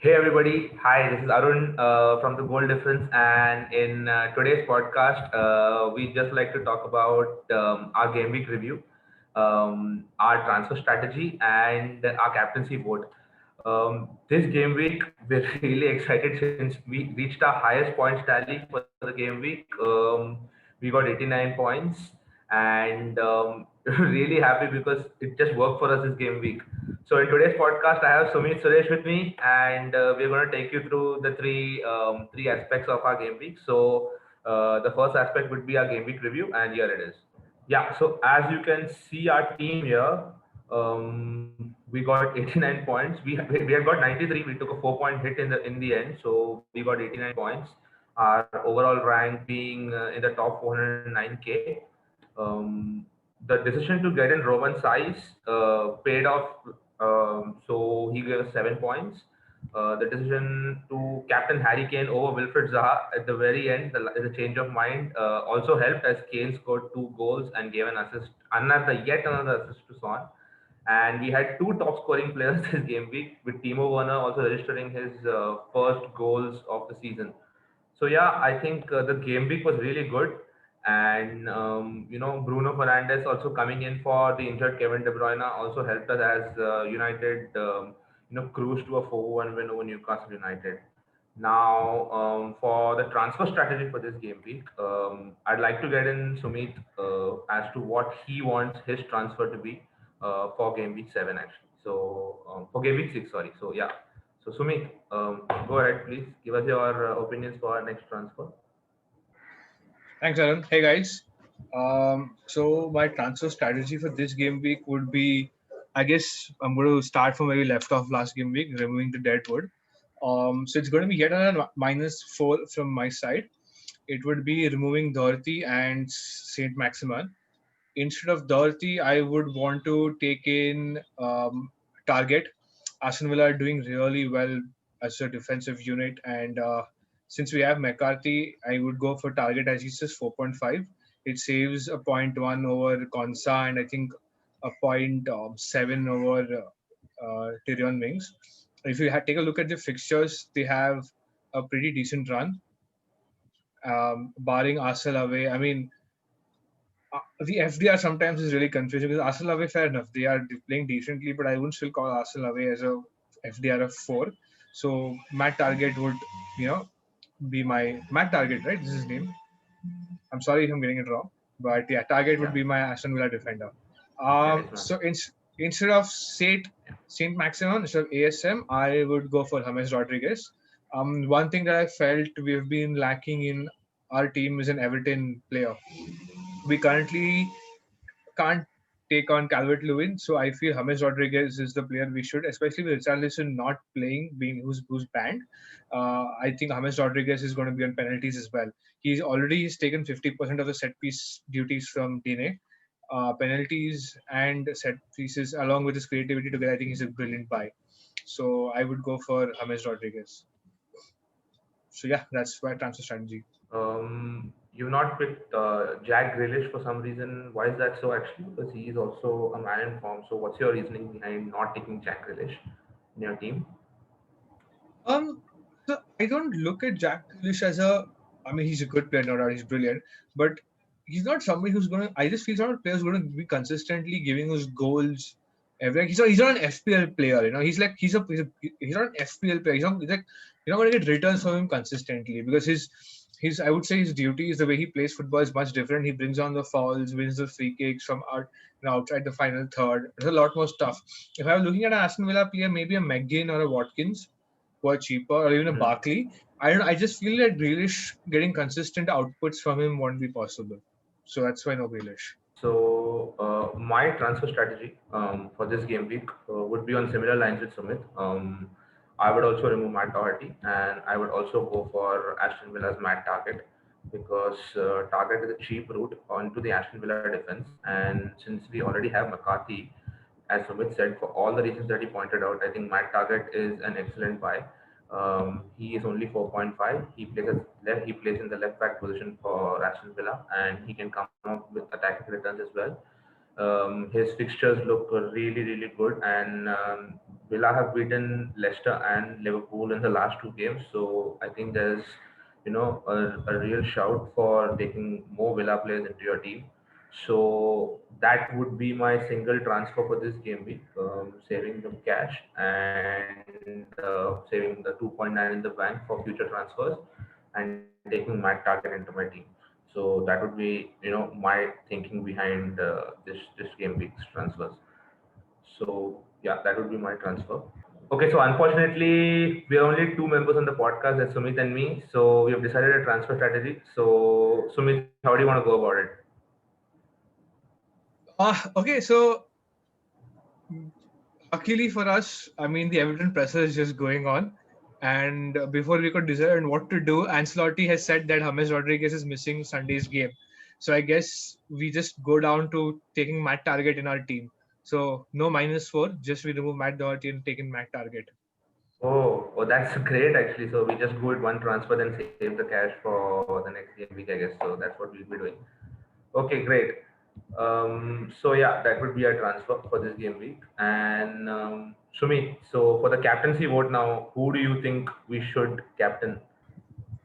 Hey everybody, hi, this is Arun from the Goal Difference, and in today's podcast, we just like to talk about our game week review, our transfer strategy, and our captaincy vote. This game week, we're really excited since we reached our highest points tally for the game week. We got 89 points, and really happy because it just worked for us this game week. So in today's podcast, I have Sumit Suresh with me, and we're going to take you through the three aspects of our game week. So the first aspect would be our game week review, and here it is. Yeah. So as you can see, our team here, we got 89 points. We had got 93. We took a 4 point hit in the end, so we got 89 points. Our overall rank being in the top 409K. Um, the decision to get in Roman Size paid off. So he gave us 7 points. The decision to captain Harry Kane over Wilfred Zaha at the very end, the change of mind, also helped as Kane scored 2 goals and gave an assist, yet another assist to Son. And we had two top scoring players this game week, with Timo Werner also registering his first goals of the season. So yeah, I think the game week was really good, and Bruno Fernandes also coming in for the injured Kevin De Bruyne also helped us as United cruised to a 4-1 win over Newcastle United. Now for the transfer strategy for this game week, I'd like to get in Sumit as to what he wants his transfer to be for game week 7 actually. So for game week 6, sorry. So yeah. So Sumit, go ahead, please. Give us your opinions for our next transfer. Thanks, Arun. Hey guys. So my transfer strategy for this game week would be, I guess I'm going to start from where we left off last game week, removing the deadwood. So it's going to be yet another -4 from my side. It would be removing Dorothy and Saint Maximin. Instead of Dorothy, I would want to take in Target. Aston Villa are doing really well as a defensive unit, and since we have McCarthy, I would go for Target as he's just 4.5. It saves a point 1 over Konsa and I think a point 7 over Tyrion Mings. If you take a look at the fixtures, they have a pretty decent run, barring Arsenal away. I mean, the FDR sometimes is really confusing because Arsenal away, fair enough, they are playing decently, but I wouldn't still call Arsenal away as a FDR of 4. So Matt Target would, you know, be my Matt Target, right? This is his name. I'm sorry if I'm getting it wrong, but yeah, Target would Yeah, be my Aston Villa defender. yeah, it's not. Instead of Saint Maximin, instead of ASM, I would go for James Rodriguez. One thing that I felt we've been lacking in our team is an Everton player. We currently can't take on Calvert Lewin, so I feel James Rodriguez is the player we should, especially with Richarlison not playing, being who's banned. I think James Rodriguez is going to be on penalties as well. He's taken 50% of the set piece duties from Dine. Penalties and set pieces, along with his creativity together, I think he's a brilliant buy. So I would go for James Rodriguez. So yeah, that's my transfer strategy. You've not picked Jack Grealish for some reason. Why is that so? Actually, because he is also a man in form. So, what's your reasoning behind not taking Jack Grealish in your team? Um, so I don't look at Jack Grealish as a. I mean, he's a good player, no doubt, he's brilliant, but he's not somebody who's going to. I just feel he's not a player who's going to be consistently giving us goals. He's not an FPL player, he's not an FPL player. He's like you're not going to get returns from him consistently because his I would say his duty is the way he plays football is much different. He brings on the fouls, wins the free kicks from outside the final third. It's a lot more stuff. If I was looking at an Aston Villa player, maybe a McGinn or a Watkins who are cheaper, or even a Mhm. Barkley. I don't. I just feel that Grealish getting consistent outputs from him won't be possible. So that's why no Grealish. So, my transfer strategy for this game week would be on similar lines with Sumit. I would also remove Matt Doherty, and I would also go for Aston Villa's Matt Target, because Target is a cheap route onto the Aston Villa defense. And since we already have McCarthy, as Sumit said, for all the reasons that he pointed out, I think Matt Target is an excellent buy. He is only 4.5. He plays in the left back position for Aston Villa, and he can come up with attacking returns as well. His fixtures look really, really good, and Villa have beaten Leicester and Liverpool in the last two games. So I think there's, a real shout for taking more Villa players into your team. So that would be my single transfer for this game week, saving some cash and saving the 2.9 in the bank for future transfers, and taking Matt Target into my team. So that would be, my thinking behind this game week's transfers. So yeah, that would be my transfer. Okay, so unfortunately, we are only two members on the podcast, that's Sumit and me. So we have decided a transfer strategy. So Sumit, how do you want to go about it? Okay, so luckily for us, I mean, the Everton presser is just going on. And before we could decide on what to do, Ancelotti has said that James Rodriguez is missing Sunday's game. So I guess we just go down to taking Matt Target in our team. So no -4, just we remove Matt Doherty and taking Matt Target. Oh, that's great actually. So we just go with one transfer, then save the cash for the next game week, I guess. So that's what we'll be doing. Okay, great. So yeah, that would be a transfer for this game week. And Sumit, so for the captaincy vote now, who do you think we should captain?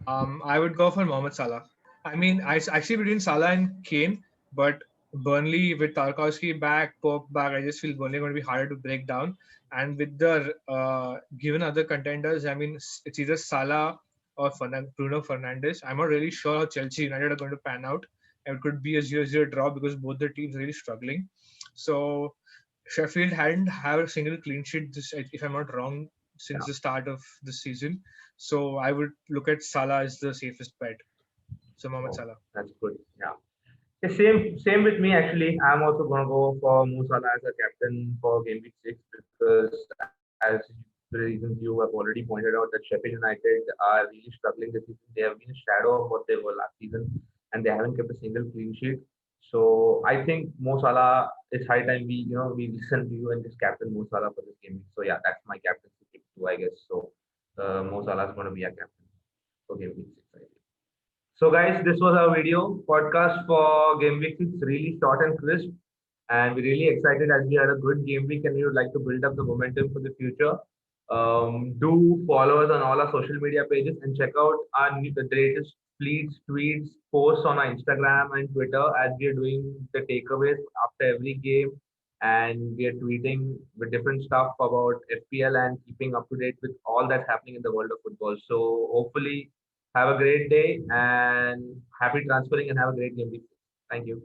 I would go for Mohamed Salah. I mean, I actually between Salah and Kane, but Burnley with Tarkowski back, Pope back, I just feel Burnley going to be harder to break down. And with the given other contenders, I mean, it's either Salah or Bruno Fernandes. I'm not really sure how Chelsea United are going to pan out. And it could be a 0-0 draw because both the teams are really struggling. So Sheffield hadn't had a single clean sheet, this, if I'm not wrong, since the start of the season. So I would look at Salah as the safest bet. So Mohamed Oh, Salah. that's good. Yeah. Yeah, same with me actually. I'm also gonna go for Mo Salah as a captain for game week 6 because as the reasons you have already pointed out that Sheffield United are really struggling this season. They have been a shadow of what they were last season, and they haven't kept a single clean sheet. So I think Mo Salah, it's high time we listen to you and just captain Mo Salah for this game week. So yeah, that's my captaincy pick too, I guess. So Mo Salah is going to be a captain for game week 6, I think. So, guys, this was our video podcast for Game Week. It's really short and crisp, and we're really excited as we had a good game week and we would like to build up the momentum for the future. Do follow us on all our social media pages and check out the latest tweets, posts on our Instagram and Twitter as we are doing the takeaways after every game. And we are tweeting with different stuff about FPL and keeping up to date with all that's happening in the world of football. So, hopefully, have a great day and happy transferring and have a great game week. Thank you.